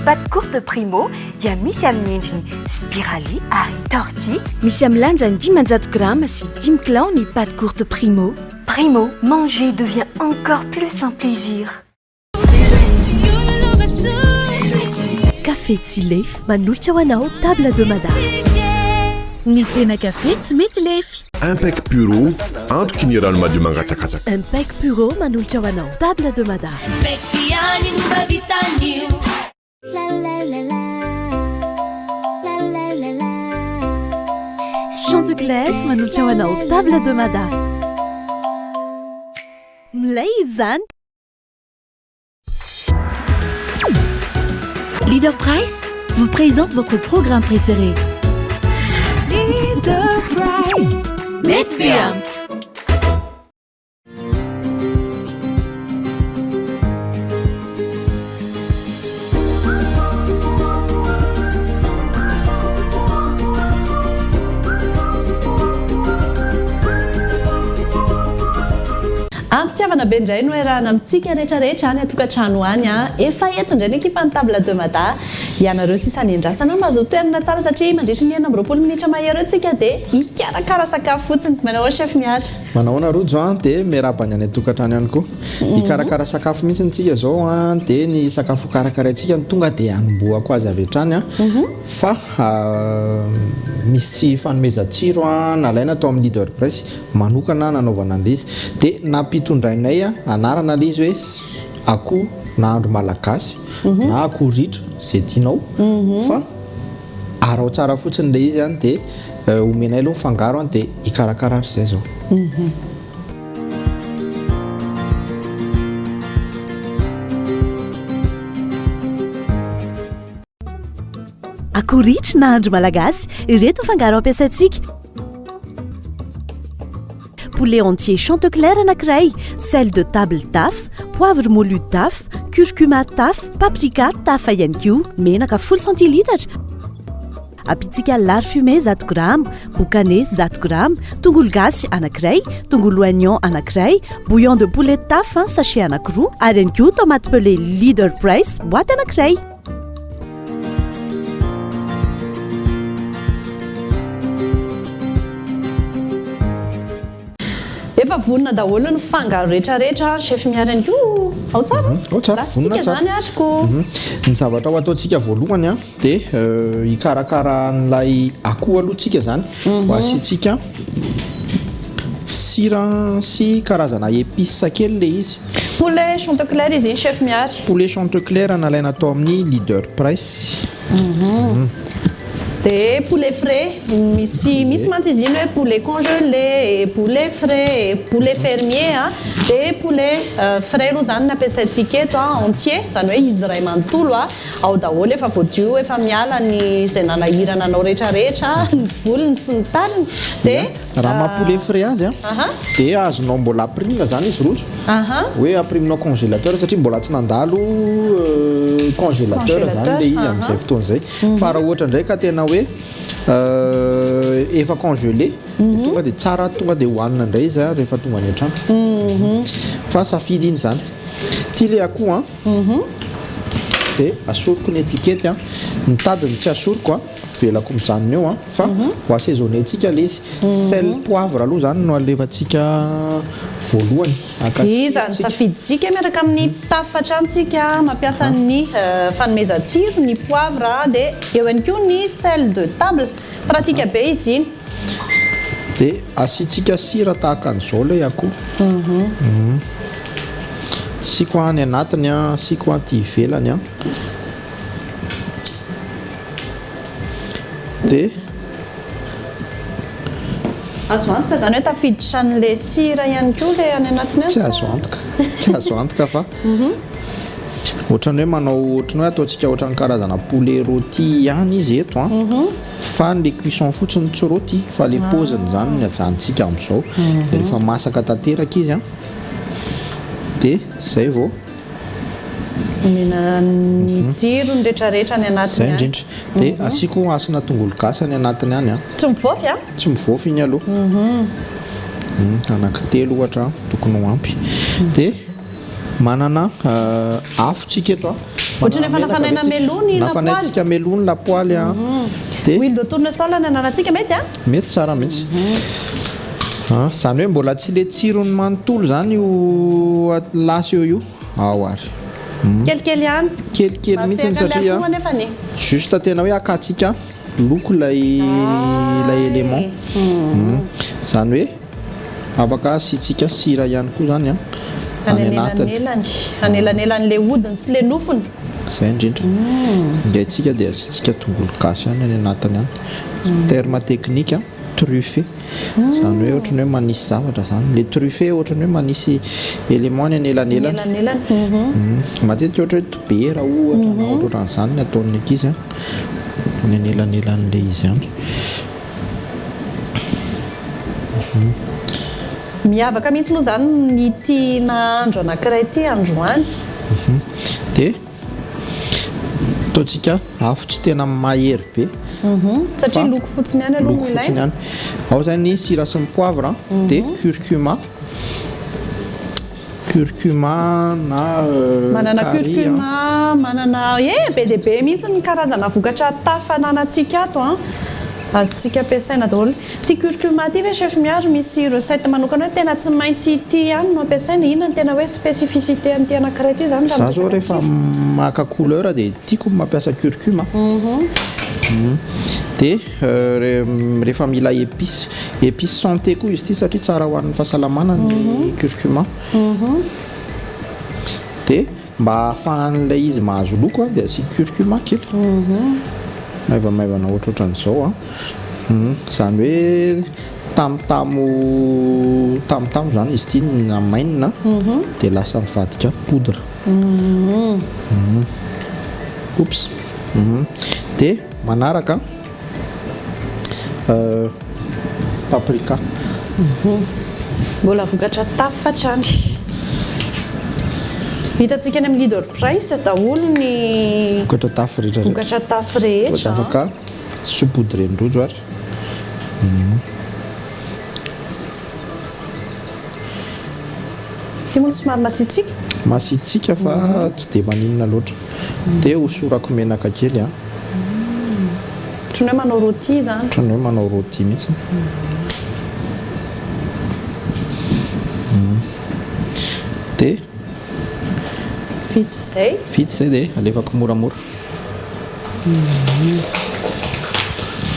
paty courte primo dia misy amin'ny endriny spirali ary torti. Misy amin'ny lanjany 500 grammes sy 10 kilao ny paty courte primo. Primo, manger devient encore plus un plaisir. Café Tsilefy manolotra ho anao table de madame. Ny tena kafe tsy mety lefy. Impec Puro antoky ny rano madio mangatsakatsaka. Impec Puro manolotra ho anao table de madame. Chantecaire manolotra ho anao table de madame. Milay izy zany. Leader Price vous présente votre programme préféré. Leader Price. Metbiam. Ampitiavana be indray no erahana amintsika rehetrarehetra any atokantrano any efa eto indray ny ekipa ny table de mada ianareo sisany andrasana mahazo toerana tsara satria mandritra ny 9 minitra mahery tsika dia ikarakara sakafo fotsiny. Manao chef miara manaona rojo dia miarabany any atokantrano ihany koa ikarakara sakafo mihitsy ntsika zao dia ny sakafo karakaraintsika tonga dia anomboako azy avy hatrany fa misy fanomezan-tsiro nalaina atao amin'ny Leader Price manokana nanaovana an'izy dia nampitondrainay anarana izy hoe akoho nahandro malagasy na akoho ritra zay tianao fa arao tsara fotsiny ilay izy dia omenay aloha fangaro dia ikarakara zay zao. Akoho ritra nahandro malagasy ireto fangaro ampiasaintsika. Poulet entier Chantecaire anankiray, sel de table taf, poivre molu taf, curcuma taf, paprika taf ihany koa, menaka 10 centilitatra. Apitsika lard fumé 0 grammes, boucané 0 grammes, tongolo gasy anankiray, tongolo oignon anankiray, bouillon de poulet taf sachet anankiroa, ary ihany koa tomate pelé Leader Price boîte anankiray. Efa vonona daholo ny fangaro rehetrarehetra chef miara ihany koa ao tsara. Ao tsara, vonona tsara. Zany ashko. Ny zavatra ho ataontsika voalohany dia ikarakara n'ilay akoho aloha tsika zany ho asiantsika sira sy karazana épices kely ilay izy. Poulet Chantecaire izy iny chef miara. Poulet Chantecaire nalaina atao amin'ny Leader Price. Des poulet frais, misy mantsy izy iny hoe poulet congelé et poulet frais et poulet fermier des poulet frais aloha zany nampiasaintsika eto entier zany hoe izy iray manontolo ao daholo efa voadio efa miala ny izay nanahirana anao rehetrarehetra ny volony sy ny tariny dia raha maha-poulet frais azy dia azonao mbola aprimina zany izy rojo hoe apriminao congélateur satria mbola tsy nandalo congélateur zany ilay izy amin'izay fotoana izay fa raha ohatra indray ka tena hoe efa congelé tonga dia tsara tonga dia hohanina indray izy rehefa tonga any an-trano fa safidy iny zany tia ilay akoho dia asoroko ny etikety mitadiny tsy asoroko velako mijanona eo fa ho assaisonné antsika ilay izy sel poivre aloha zany no alevantsika voalohany izany safiditsika miaraka amin'ny tafatrantsika mampiasa ny fanomezan-tsiro ny poivre dia eo ihany koa ny sel de table pratika be izy iny dia asiantsika sira tahaka an'izao ilay akoho siko any anatiny siko aty ivelany dia azo antoka zany hoe tafiditra n'ilay sira ihany koa ilay any anatiny tsy azo antoka fa ohatrany hoe manao ohatrany hoe ataontsika ohatrany karazana poulet rôti ihany izy eto fa le cuisson fotsiny tsy rôti fa le paoziny zany ny ajantsika amin'izao dia rehefa masaka tanteraka izy dia zay vao omena ny jiro ny rehetrarehetra ny anatiny indrindra dia asiako asina tongolo gasy any anatiny any tsy mivofy tsy mivofy iny aloha anankitelo ohatra tokony ho ampy dia manana afotsika eto ohatrany fanafanaina melony lapoaly nafanaitsika melony lapoaly a dia huile de tournesol ny ananatsika mety a mety tsara mihitsy zany hoe mbola tsy le tsirony manontolo zany io lasy eo io ao ary kelikely ihany kelikely mihitsy satria nefany juste tena hoe akatsika loko lay élément zany hoe afaka asitsika sira ihany koa zany a any anatiny anelanelan'le hodiny sy le nofony zay indrindra ingaitsika dia asitsika tongolo gasy any any anatiny any terme technique a truffé zany hoe ohatrany hoe manisy zavatra zany le truffé ohatrany hoe manisy élément ny anelanelany matetika ohatra hoe tobera ohatra na ohatran'izany ny ataon'ny ankizy ny anelanelan'le izy any miavaka mihitsy moa zany nyty nahandro anankiray ty androany dia ataontsika afo tsy tena mahery be satria loko fotsiny ihany aloha loko fotsiny ihany ao zay ny sira sy ny poivre dia curcuma na manana curcuma manana be dia be mihitsy ny karazana vokatra tafananatsika ato azontsika ampiasaina daholo ty curcuma ty ve chef miaro misy recette manokana hoe tena tsy maintsy ty ihany no ampiasaina inona ny tena hoe spécificité an'ity anankiray ty zany za zao rehefa maka couleur dia tiako mampiasa curcuma dia rehefa mila épice santé koa izy ty satria tsara ho an'ny fahasalamana ny curcuma dia mba ahafahan'ilay izy mahazo loko dia asi curcuma kely maivamaivana ohatrohatran'izao zany hoe tamotamo zany izy ty namainina dia lasa mivadika poudre ops dia manaraka paprika mbola vokatra tafy fatrany hitantsika any amin'ny leader price daholo ny vokatra tafy vokatra tafy rehetra afaka sopoudren'rojo ary ty moa somary masitsika masitsika fa tsy dia maninona loatra dia hosorako menaka kely otrany hoe manao rôti zany otrany hoe manao rôti mihitsy dia vitsy zay dia alefako moramora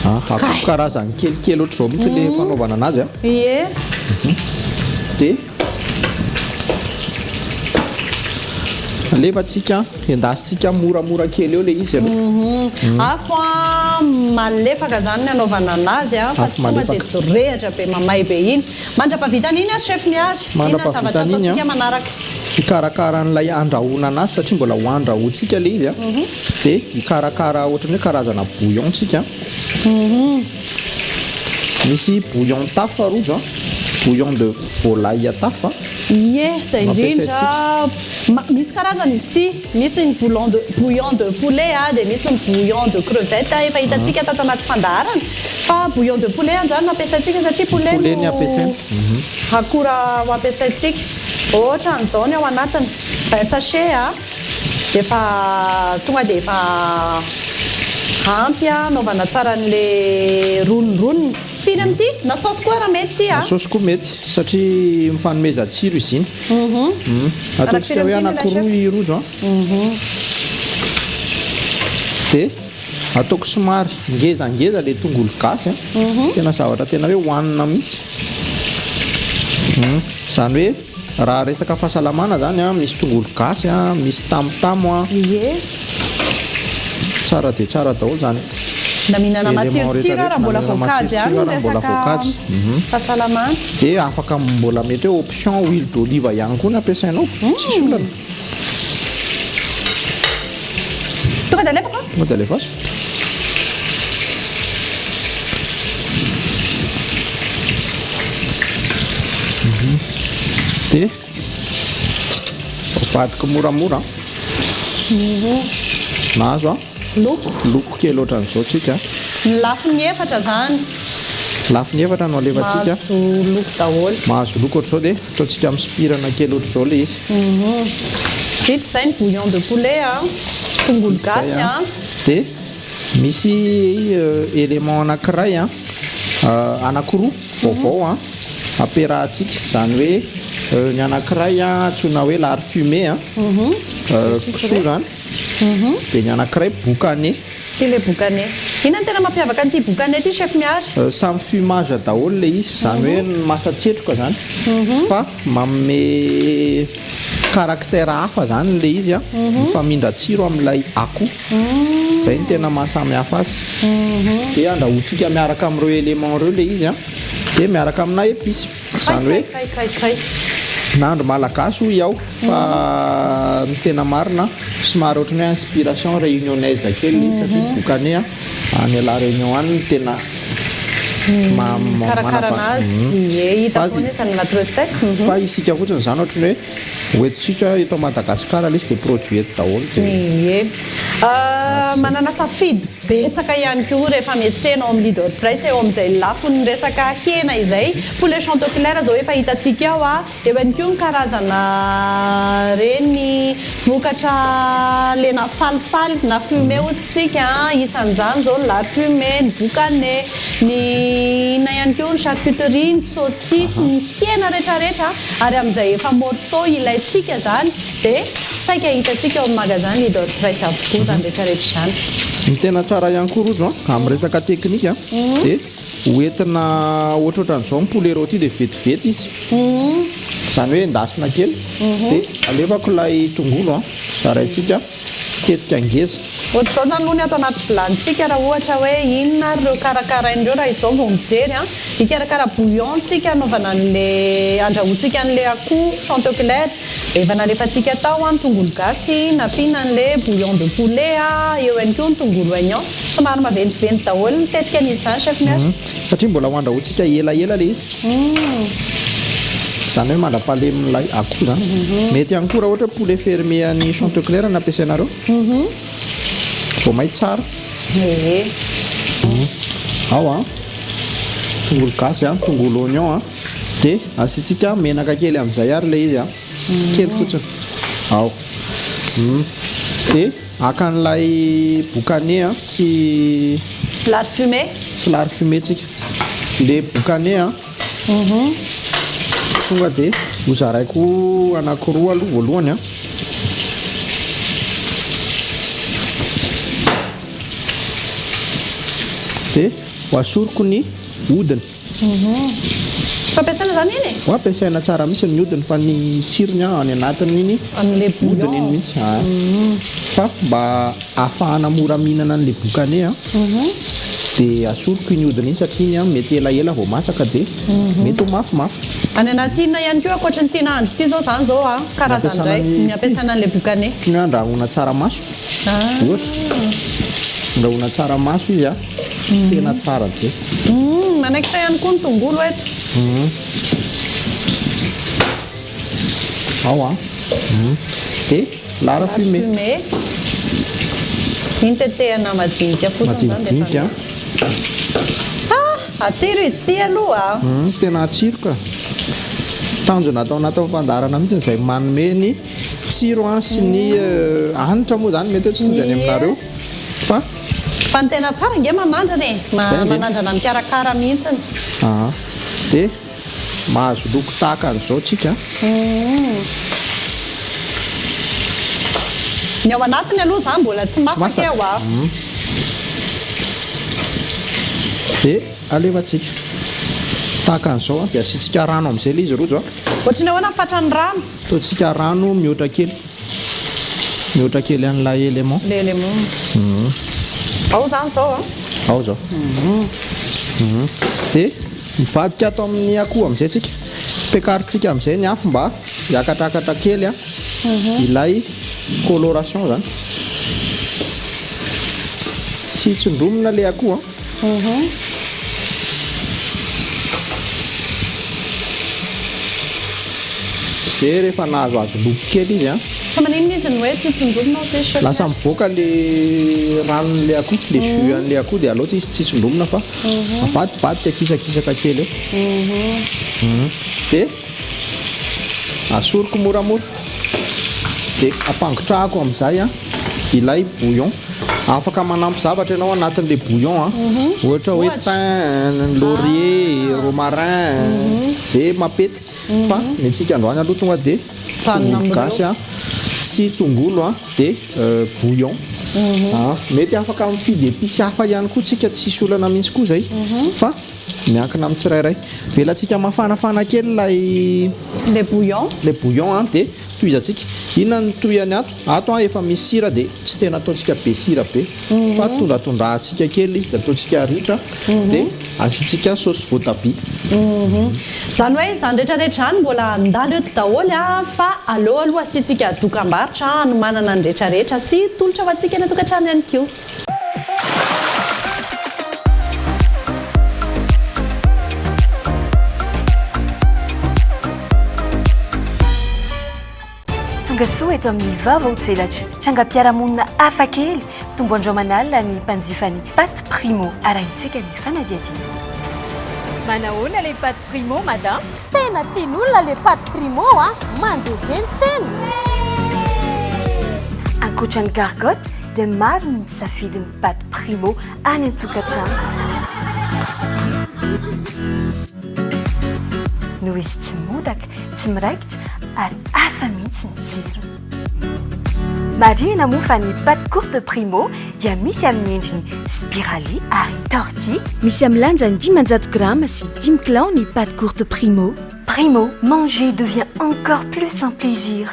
akoko karazany kelikely ohatr'izao mihitsy le fanaovana anazy dia alefatsika endasitsika moramora kely eo le izy afo malefaka zany ny anaovana anazy fa tsy tonga dia dorehatra be mamay be iny mandrapavitan'iny chef miary mandrapavitan'iny manaraka hikarakara n'ilay andrahoana anazy satria mbola ho andrahoantsika le izy dia hikarakara ohatrany hoe karazana bouillon tsika misy bouillon tafa rojo bouillon de volaille tafa zay indrindra misy karazana izy ty misy ny bouillon de poulet dia misy ny bouillon de crevette efa hitantsika tato anaty fandaharana fa bouillon de poulet androany no ampiasaintsika satria poulet ny ampiasaina akora ho ampiasaintsika ohatra n'izao ny ao anatiny sachet efa tonga dia efa ampy anaovana tsara n'le rononronony firy amin'ity na saosy koa raha mety ty saosy koa mety satria mifanomeza tsiro izy iny ataontsika hoe anankiroa rojo dia ataoko somary ngezangeza le tongolo gasy tena zavatra tena hoe hohanina mihitsy zany hoe raha resaka fahasalamana zany misy tongolo gasy misy tamotamo tsara dia tsara daholo zany na mihinana matsirotsiro raha mbola voankazo ihany no resaka fahasalamana dia afaka mbola mety hoe option huile d'olive ihany koa ny ampiasainao tsisy olana tonga dia alefako tonga dia alefaso dia vadika moramora nahazo loko kely ohatran'izao tsika ny lafiny efatra zany lafiny efatra no alefatsika loko daholo mahazo loko ohatr'izao dia ataontsika misipirana kely ohatr'izao le izy vitsy zay ny bouillon de poulet tongolo gasy a dia misy élément anankiray a anankiroa vaovao a ampiarahantsika zany hoe ny anankiray a antsoina hoe lard fumé a kisoa zany dia ny anankiray boucané ty le boucané ina ny tena mampiavaka an'ity boucané ty chef miary samy fumage daholo le izy zany hoe masatsetroka zany fa manome caractère hafa zany le izy a mifamindra tsiro amin'ilay akoho zay ny tena mahasamy hafa azy dia andrahotsika miaraka amin'ireo élément reo le izy a dia miaraka amina épice zany hoe nandro malagasy hoy iaho fa ny tena marina somary ohatrany hoe inspiration réunionnaise kely satria boucané a any ala réunion any ny tena karakarana azy hita foana isany anaty recette fa isika fotsiny zany ohatrany hoe oentsika eto Madagasikara le izy dia produit eto daholo ie manana safidy betsaka ihany koa rehefa miantsenao amin'ny leader price eo amin'izay lafony resaka hena izay poulet Chantecler zao efa hitantsika ao a eo ihany koa ny karazana reny vokatra lena salisaly na fumé ozintsika isan'izany zao lard fumé ny boucané ny ina ihany koa ny charcuterie ny saucisse ny hena rehetrarehetra ary amin'izay efa morceau ilayntsika zany dia saika hitantsika ao amin'ny magasin leader price avokoa zany rehetrarehetra izany ny tena tsara ihany koa rojo amin'ny resaka teknika dia hoentina ohatrohatran'izao ny poulet rôti dia vetivety izy zany hoe endasina kely dia alefako ilay tongolo zaraintsika tetika ngeza ohatr'izao zany aloha ny ato anaty vilanitsika raha ohatra hoe inona reo karakarain'ireo raha izao vao mijery hikarakara bouillon tsika anaovana an'le andrahotsika an'le akoho Chantecler efa nalefatsika tao ny tongolo gasy nampina an'le bouillon de poulet eo ihany koa ny tongolo oignon somary maventiventy daholo ny tetika an'izy izany chef miary satria mbola ho andrahotsika elaela le izy zany hoe mandrapahalemilay akoho zany mety ihany koa raha ohatra poulet fermé any Chantecler no ampiasainareo vao may tsara ao tongolo gasy tongolo oignon dia asitsika menaka kely amin'izay ary le izy kely fotsiny ao dia akan'ilay boucané sy lard fumé sy lard fumé tsika le boucané tonga dia hozaraiko anankiroa aloha voalohany dia hoasoroko ny hodiny fampiasaina zany iny ho ampiasaina tsara mihitsy ny hodiny fa ny tsirony any anatiny iny amin'le hodiny iny mihitsy fa mba ahafahana mora mihinana an'le boucané dia asoroko iny hodiny iny satria iny mety elaela vao masaka dia mety ho mafimafy any anatinna ihany koa akoatra ny tiana andro ty zao zany zao karazan'indray ny ampiasana an'le boucané ny andrahoana tsaramaso ohatra andrahoana tsaramaso izy tena tsara be manaikitra ihany koa ny tongolo eto ao dia lard fumé iny tetehana majinika madinika atsiro izy ty aloha tena atsiro ka tanjona atao anaty fampandarana mihitsy izay manome ny tsiro sy ny hanitra moa zany mety tsy tonjany aminareo fa ny tena tsara nge manandrana manandrana mikarakara mihitsiny dia mahazo loko tahaka an'izao tsika ny ao anatiny aloha zany mbola tsy masaka eo dia alefatsika tahaka an'izao dia asitsika rano amin'izay le izy rojo ohatrany ahoana fatra ny rano ataontsika rano mihoatra kely an'ilay élément ao zany zao ao zao dia mivadika ato amin'ny akoho amin'izay tsika pekarintsika amin'izay ny afo mba hiakatrakatra kely ilay coloration zany tsy hitsindromina le akoho dia rehefa nahazoazo loko kely izy fa maninona izy ny hoe tsy tsindromina sy lasa mivoaka le ranon'le akoho le jus an'le akoho dia aloatra izy tsy tsindromina fa avadibadika kisakisaka kely dia asoroko moramora dia ampangotrahako amin'izay ilay bouillon afaka manampy zavatra ianao anatin'le bouillon ohatra hoe thym laurier romarin de mapety fa netsika androany aloha tonga de gasy sy tongolo de bouillon mety afaka mifidy épice hafa ihany koa tsika tsisy olana mihitsy koa zay fa miankina amin'ny tsirairay velantsika mafanafana kely le bouillon de toizatsika inona ny toyany ato efa misy sira de tsy tena ataontsika be sira be fa tondratondrahantsika kely izy de ataontsika ritra de asitsika saosy voatabia zany hoe zany rehetrarehetra zany mbola andalo eto daholo fa aloha asitsika dokam-barotra anomanana ny rehetrarehetra sy tolotra ho antsika eny atokantrano ihany koa. Soa eto amin'ny vava otselatra trangam-piarahamonina hafa kely tombo andro manalina ny mpanjifany paty primo arahintsika ny fanadiadiana. Manahoana le paty primo madame? Tena tian'olona le paty primo mandeha be ny tsena. Ankoatran'ny gargotte dia maro ny misafidy ny paty primo any an-tokantrano. Noho izy tsy modaka, tsy miraikitra ary hafa mihitsy ny tsiro. Marihana moa fa ny paty courte primo dia misy amin'ny endriny spirali ary tortille. Misy amin'ny lanjany 500 grammes sy 10 kilao ny paty courte primo. Primo, manger devient encore plus un plaisir.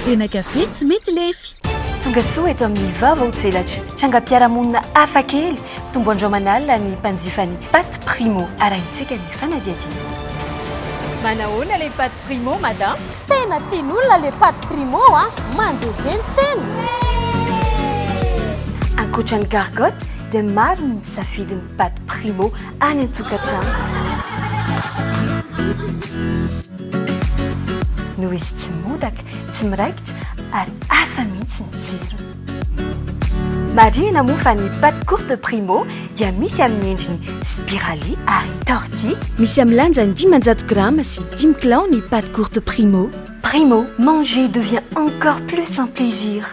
Tena kafe tsy mety lefy. Tonga soa eto amin'ny vava otselatra trangam-piarahamonina hafa kely tombo andro manalina ny mpanjifany paty primo arahintsika ny fanadiadiana. Manahoana le paty primo madame? Tena tian'olona le paty primo mandeha be ny tsena. Ankoatran'ny gargotte dia maro ny misafidy ny paty primo any an-tokantrano. Noho izy tsy modaka, tsy miraikitra ary hafa mihitsy ny tsiro. Marihana moa fa ny paty courte primo dia misy amin'ny endriny spirali ary tortille. Misy amin'ny lanjany 500 grammes sy 10 kilao ny paty courte primo. Primo, manger devient encore plus un plaisir.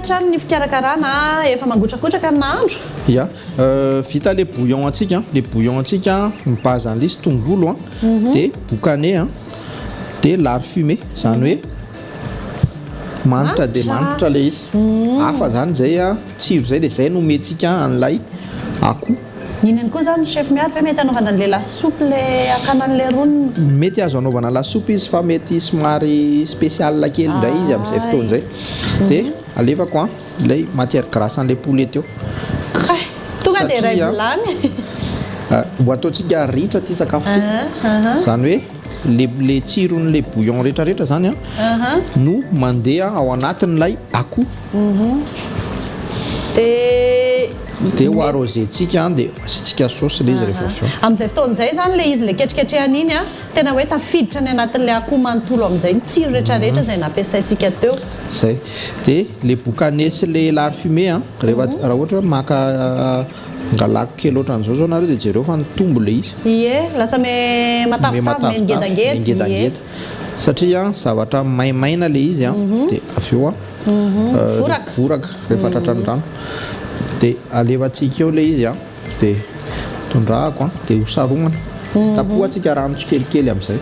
Trano ny fikarakarana efa mangotrakotraka ny nahandro. Ya, vita le bouillon antsika mibazan'le izy tongolo de boucané de lard fumé zany hoe manitra de manitra le izy. Hafa zany zay tsiro zay de zay no mentsika an'lay akoho. Inany koa zany chef miaro fa mety anaovana le lasopy le akanan'le roniny. Mety azo anaovana lasopy izy fa mety somary spécial kely ndray izy amin'izay fotoana zay. De alevako ilay matière grasse an'le poulet eo. Tonga de ray vilany. Ho ataontsika ritra ty sakafo ty. Zany hoe le tsiron'le bouillon rehetrarehetra zany no mandeha ao anatin'ilay akoho. De ho arrosentsika de asitsika saosy le izy rehefa avy eo. Amin'izay fotoan'izay zany le izy le ketriketrehana iny tena hoe tafiditra ny anatin'le akoho manontolo amin'izay ny tsiro rehetrarehetra zay nampiasaintsika teo. Zay. De le boucané sy le lard fumé rehefa raha ohatra hoe maka ngalako kely ohatran'izao zao nareo de jereo fa nitombo le izy. Ie, lasa me matavitavy me ngedangeda. satria zavatra maimaina le izy dia avy eo voraka rehefa tratrany rano dia alevantsika eo le izy dia tondrahako dia hosarognana tapohatsika rano tsikelikely amin'izay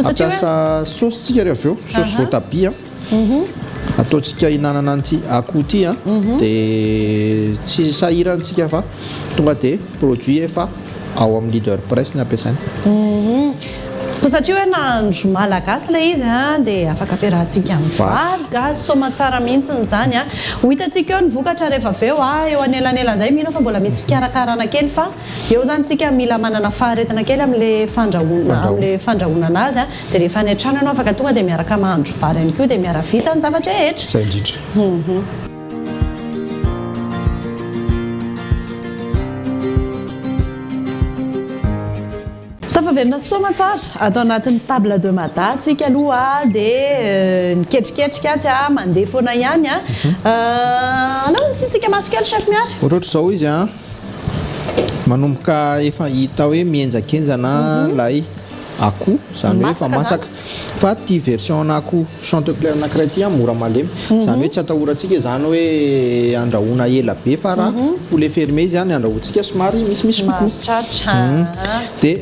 ampiasa saosy tsika re avy eo saosy voatabia ataontsika hinanana an'ity akoho ity dia tsy sahirantsika fa tonga dia produit efa ao amin'ny leader press ny ampiasaina ko satria hoe nahandro malagasy le izy dia afaka ampiarahantsika amin'ny vary gasy somatsara mihitsiny zany ho hitantsika eo ny vokatra rehefa aveo eo anelanelan'izay mino fa mbola misy fikarakarana kely fa eo zany tsika mila manana faharetana kely amin'le fandrahoana azy dia rehefa any an-trano ianao afaka tonga dia miaraka mahandro vary ihany koa dia miaravita ny zavatra rehetra zay indrindra tafaverina somatsara atao anatin'ny table de mata tsika aloha dia niketriketrika tsy mandeha foana ihany anao syntsika masokely chef miary ohatroatra izao izy manomboka efa hita hoe mienjakenjana lay akoho zany hoe efa masaka fa ty version an'akoho Chantecler anankiray ty mora malemy zany hoe tsy atahorantsika zany hoe andrahoana ela be fa raha poulet fermé izy zany andrahoantsika somary misimisy kokoa dia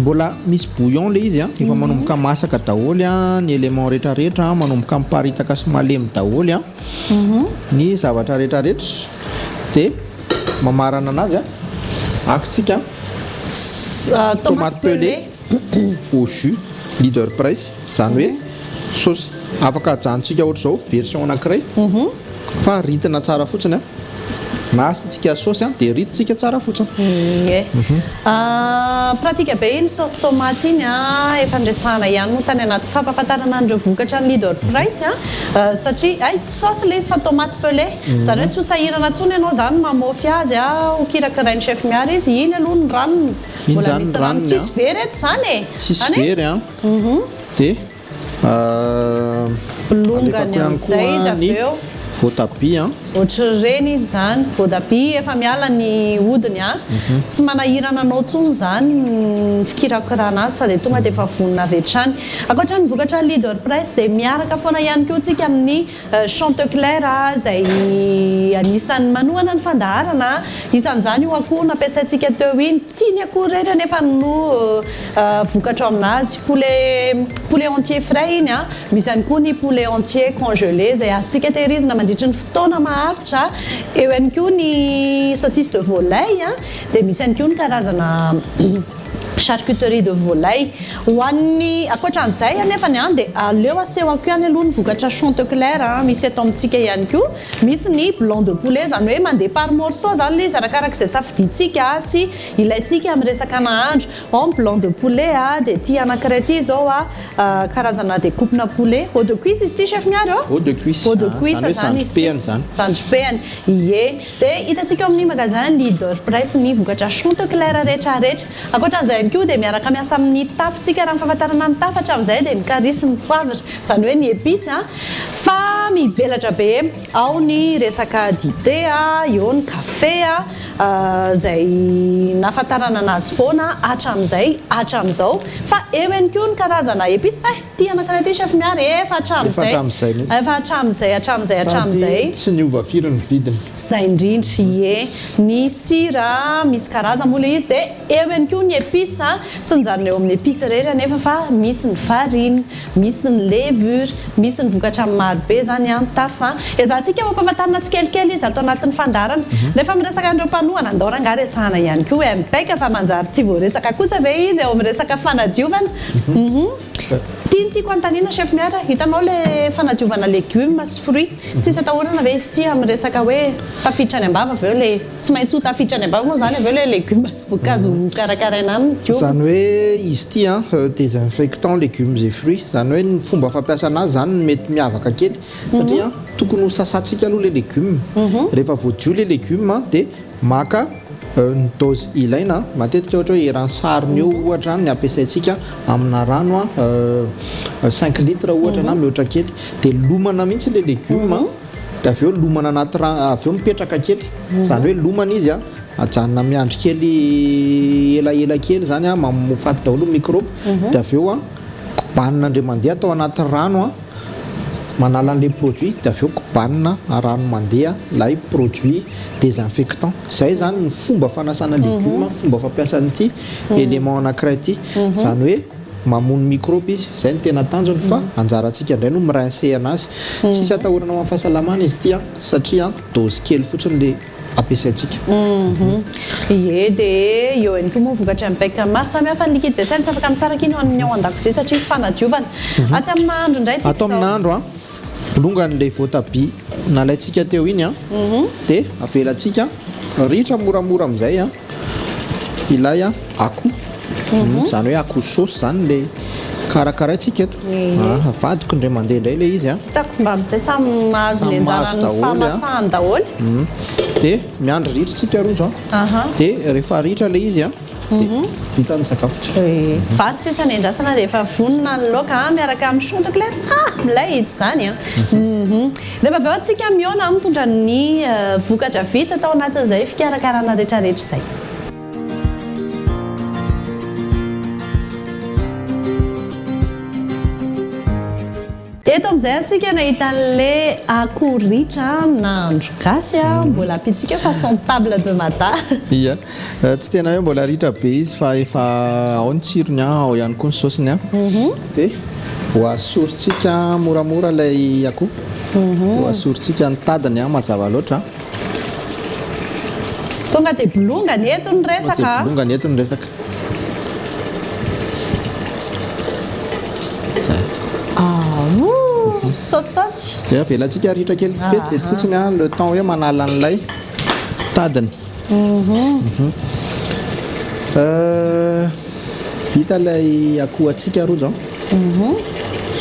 mbola misy bouillon le izy efa manomboka masaka daholy ny élément rehetrarehetra manomboka miparitaka sy malemy daholy ny zavatra rehetrarehetra dia mamarana anazy akitsika tomate pelé au jus leader price zany hoe saosy afaka ajanontsika ohatra zao version anankiray fa ritina tsara fotsiny mahasintsika saosy dia ritintsika tsara fotsiny pratika be iny saosy tomate iny efa ndresana ihany moa tany anaty fampahafantarana an'ireo vokatra ny leader price satria ay tsy saosy le izy fa tomate pelé zany hoe tsy ho sahirana ntsony ianao zany mamofy azy ho kirakirainy chef miary izy iny aloha ny ranony mbola misy rano tsisy very eto zany tsisy very dia longany amin'izay izy avy eo voatabia ohatra reny izy zany voatabia efa miala ny hodiny tsy manahirana anao ntsony zany fikirakirana azy fa dia tonga dia efa vonona avy hatrany ankoatra ny vokatra leader price dia miaraka foana ihany koa tsika amin'ny Chantecler izay anisan'ny manohana ny fandaharana isan'izany io akoho nampiasaintsika teo iny tsy ny akoho rery nefa no vokatra aminazy poulet entier frais iny misy ihany koa ny poulet entier congelé izay azontsika tehirizina mandritry ny fotoana maharitra eo ihany koa ny saucisse de volaille dia misy ihany koa ny karazana charcuterie de volaille ho an'ny ankoatran'izay anefany dia aleo asehoko ihany aloha ny vokatra Chantecler misy eto amintsika ihany koa misy ny blanc de poulet zany hoe mandeha par morceau zany le izy arakarak'izay safidintsika sy ilayntsika amin'ny resaka nahandro en blanc de poulet dia ty anankiray ty zao karazana découpe-na poulet eau de cuisse izy ty chef miary eau de cuisse zany izy sandripehany ie dia hitantsika amin'ny magasin leader price ny vokatra Chantecler rehetrarehetra ankoatran'izay koa dia miaraka miasa amin'ny tafitsika raha ny fahafantarana ny tafatra amin'izay dia ny carisy ny poivre zany hoe ny épice fa mivelatra be ao ny resaka dité eo ny kafe izay nafantarana anazy foana hatramin'izao fa eo ihany koa ny karazana épice ty anankiray ty chef miary efa hatramin'izay tsy niova firy ny vidiny zay indrindra ie ny sira misy karazana moa le izy dia eo ihany koa ny épice tsy nijanona eo amin'ny épice rehetra nefa fa misy ny farine misy ny levure misy ny vokatra marobe zany tafa ezahantsika mampahafantarina tsikelikely izy atao anatin'ny fandarana rehefa miresaka andreo mpanohana andao ranga resahana ihany koa hoe mipaika fa manjary tsy voaresaka kosa ve izy eo amin'ny resaka fanadiovana tianytiako antaniana chef miara hitanao le fanadiovana légume sy fruit tsisy atahorana ve izy ty amin'ny resaka hoe tafiditra any ambava aveo le tsy maintsy ho tafiditra any ambava moa zany aveo le légume sy voankazo karakaraina aminy zany hoe izy ty désinfectant légumes et fruits zany hoe ny fomba fampiasana azy zany mety miavaka kely satria tokony ho sasantsika aloha le légume rehefa voadio le légume dia maka ny dose ilaina matetika ohatra hoe eransarony eo ohatra ny ampiasaintsika amina rano 5 litre ohatra na mihoatra kely dia lomana mihitsy le légume dia avy eo lomana anaty rano avy eo mipetraka kely zany hoe lomana izy ajanona miandry kely elaela kely zany mamofaty daholo microbe dia avy eo kobanina ndray mandeha atao anaty rano a manala an'ilay produit dia avy eo kobanina rano mandeha lay produit désinfectant zay zany ny fomba fanasana légume fomba fampiasan'ity élément anankiray ity zany hoe mamono microbe izy zay ny tena tanjony fa anjarantsika indray no mirincer anazy tsisy atahorana amin'ny fahasalamana izy ity satria dose kely fotsiny le ampiasaintsika ie dia eo ihany koa moa vokatra mipaika maro samihafa ny liquide vaisselle tsy afaka misaraka iny amin'ny ao an-dakozia satria fanadiovana atsy amina andro indray atao amina andro a bolongany le voatabia nalaintsika teo iny a dia avelantsika ritra moramora amin'izay a ilay a akoho zany hoe akoho saosy zany le karakaraintsika eto avadiko indray mandeha indray le izy a hitako mba amin'izay samy mahazo ny anjarany fahamasahany daholo dia miandry ritra tsika rozo a dia rehefa ritra le izy a dia vita ny sakafo vary sisa ny endrasana dia efa vonona ny loka miaraka amin'ny chon de clair milay izy zany a rehefa avy eo atsika miona mitondra ny vokatra vita tao anatin'izay fikarakarana rehetrarehetra izay eto amin'izay atsika nahita an'le akoho ritra nahandro gasy a mbola ampitsika façon table de mata ia tsy tena hoe mbola ritra be izy fa efa ao ny tsirony ao ihany koa ny saosiny a dia hoasorintsika moramora ilay akoho hoasorintsika ny tadiny a mazava loatra tonga dia bolongany eto ny resaka bolongany eto ny resaka saosisosy zay avelantsika ritra kely vetivety fotsiny a le temps hoe manala an'ilay tadiny vita ilay akoho atsika rojo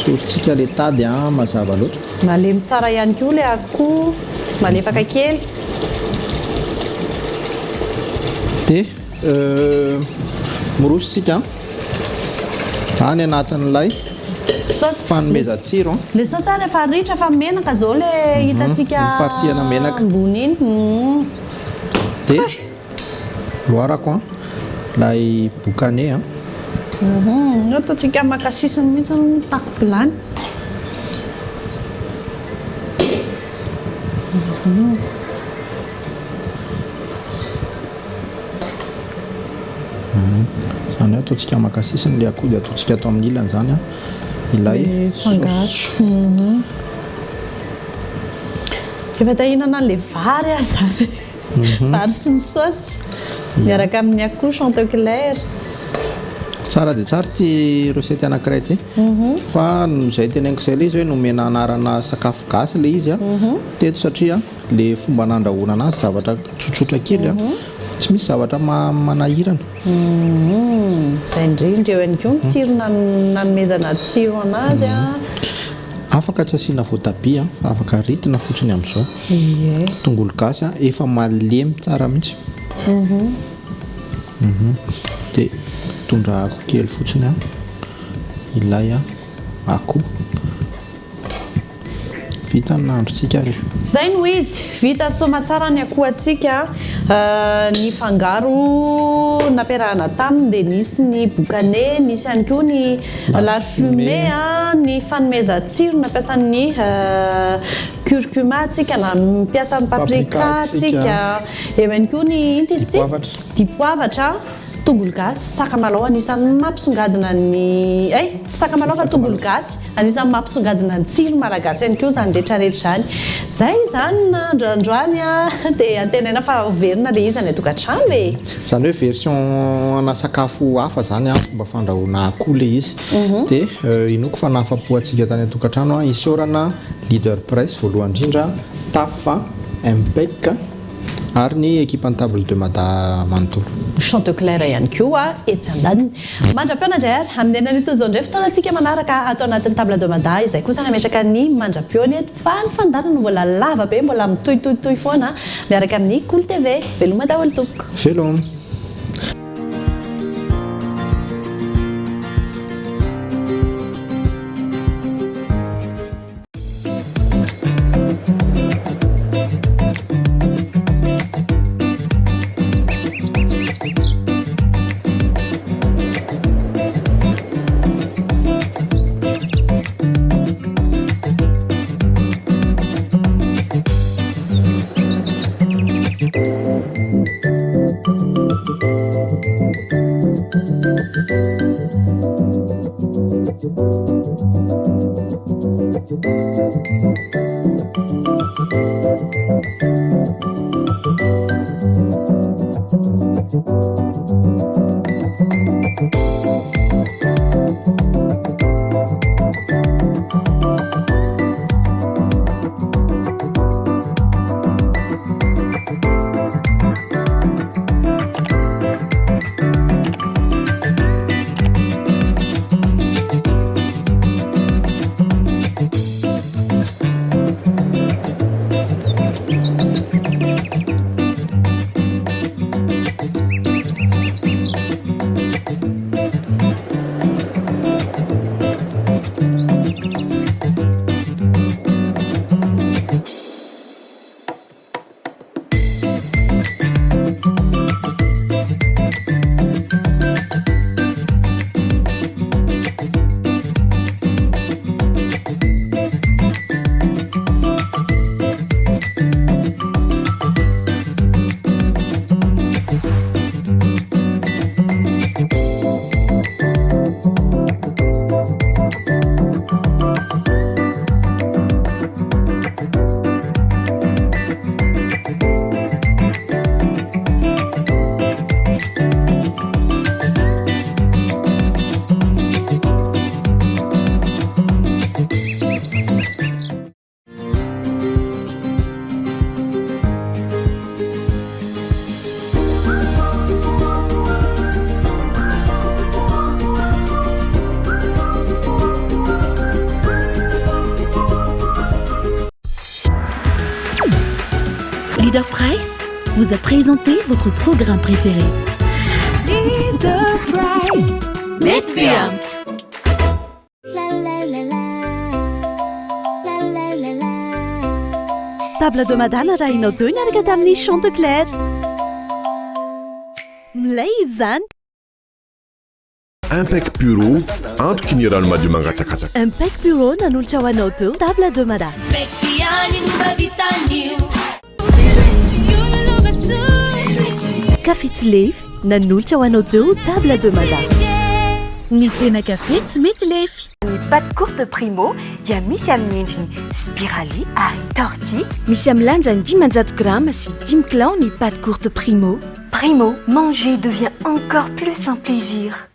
sorintsika le tady a mazava loatra malemy tsara ihany koa le akoho malefaka kely dia mirositsika any anatin'ilay fanomeza-tsiro le saosy a rehefa ritra fa menaka zao le hitatsika partihana menaka ambony iny dia loarako a lay bokane a ataontsika makasisiny mihitsy ny tako bilany zany hoe ataontsika makasisiny le akoho dia ataontsika atao amin'ny ilany zany a ilay fangatro efa tahinana an'le vary a zany vary sy ny saosy miaraka amin'ny akoho chante clair tsara dia tsara ty recette anankiray ty fa izay tenaiko izay le izy hoe nomena anarana sakafo gasy le izy a teto satria le fomba nandrahoana anazy zavatra tsotsotra kely a tsy misy zavatra manahirana izay indrindra eo ihany koa mitsiro nanomezana tsiro anazy a afaka tsy asiana voatabia fa afaka ritina fotsiny amin'izao tongolo gasy a efa malemy tsara mihitsy dia tondra ako kely fotsiny a ilay a akoho vita ny nahandrontsika re zay no izy vita tsoma tsara ny akoho atsika ny fangaro nampiarahana taminy dia nisy ny bokane nisy ihany koa ny lard fumé a ny fanomeza-tsiro nampiasan'ny curcuma atsika na mampiasa paprika atsika eo ihany koa ny inty izy ty dipoavatra tongolo gasy sakamalaho anisan'ny mampisongadina ny tsy sakamalaho fa tongolo gasy anisan'ny mampisongadina ny tsiro malagasy ihany koa zany rehetrarehetra zany zay zany na androandroany a dia antenaina fa verina le izy any atokantrano e zany hoe version ana sakafo hafa zany a fomba fandrahoana akoho le izy dia inoko fa nahafapo antsika tany atokantrano a isorana leader press voalohany indrindra tafa impec ary ny équipe table de mada manontolo chante clair ihany koa etsy-andaniny mandra-piona indray ary amin'ny anarito zao indray fotoana antsika manaraka atao anatin'ny table de mada izay kosa nametraka ny mandra-piona eto fa ny fandarana mbola lava be mbola mitohitohitohy foana miaraka amin'ny Cool TV veloma daholo tompoko veloma Leader Price vous a présenté votre programme préféré. Leader Price. Metviam. Table de madame rainao teo niaraka tamin'ny Chanteclair. Milay izy zany. Impec Bureau antoky ny rano madio mangatsakatsaka. Impec Bureau nanolotra ho anao teo table de madame. Café Tsilefy nanolotra ho anao teo table de madame. Ny tena kafe tsy mety lefy. Ny pâte courte primo dia misy amin'ny endriny spirali ary tortille. Misy amin'ny lanjany 500 grammes sy 10 kilao ny pâte courte primo. Primo, manger devient encore plus un plaisir.